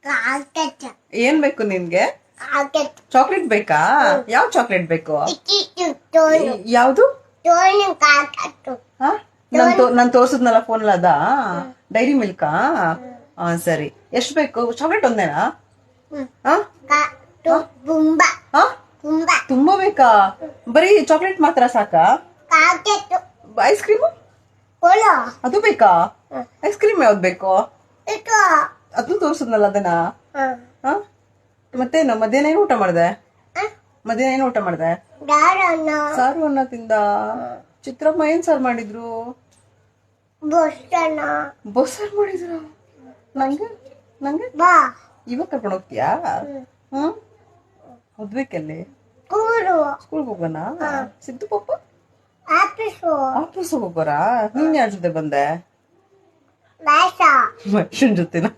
Rocket ಏನ್ ಬೇಕು ನಿನ್ಗೆ? ರಾಕೆಟ್ ಚಾಕ್ಲೇಟ್ ಬೇಕಾ? ಯಾವ ಚಾಕ್ಲೇಟ್ ಬೇಕು? ಟೋನು ಯಾವ್ದು? ಟೋನು ರಾಕೆಟ್ ಹಾ ನಾನ್ ತೋರ್ಸದ್ನಲ್ಲ ಫೋನ್ ಅದ ಡೈರಿ ಮಿಲ್ಕಾ? ಹಾ ಸರಿ. ಎಷ್ಟ್ ಬೇಕು? ಚಾಕ್ಲೇಟ್ ಒಂದೇನಾ? ಹಾ ಬುಂಬ ಹಾ ಬುಂಬ ತುಂಬಾ ಬೇಕಾ? ಬರೀ ಚಾಕ್ಲೇಟ್ ಮಾತ್ರ ಸಾಕಾ? ರಾಕೆಟ್ ಐಸ್ ಕ್ರೀಮು ಕೋಲೋ ಅದು ಬೇಕಾ? ಐಸ್ ಕ್ರೀಮ್ ಯಾವ್ದು ಬೇಕು? ಇದು ಅದನ್ನು ತೋರ್ಸದ್ನಲ್ಲ ಅದನ್ನ. ಹಾ ಮತ್ತೇನು ಮಧ್ಯಾಹ್ನ ಏನು ಊಟ ಮಾಡ್ದೆ? ಮಧ್ಯಾಹ್ನ ಏನು ಊಟ ಮಾಡ್ದೆ? ದಾರನ ಸಾರು ಅನ್ನ ತಿಂದ. ಚಿತ್ರಮ್ಮ ಏನ್ ಸಾರು ಮಾಡಿದ್ರು? ಬೊಸ್ತನ ಬಸ್ಸಾರು ಮಾಡಿದ್ರು. ನಂಗೆ ನಂಗೆ ಬಾ ಇವಾಗ ಕರ್ಕೊಂಡು ಹೋಗ್ತೀಯಾ? ಹ್ಮ್ ಓದ್ಬೇಕಲ್ಲಿ ಕೂರು ಸ್ಕೂಲ್ಗೆ ಹೋಗೋಣ. ಸಿದ್ದು ಪಪ್ಪ ಆಫೀಸು ಆಫೀಸ್ ಹೋಗೋರಾ? ನೀನ್ ಯಾರ ಜೊತೆ ಬಂದೆ? ಬೇಸ ಮನುಷ್ಯನ್ ಜೊತೆನಾ?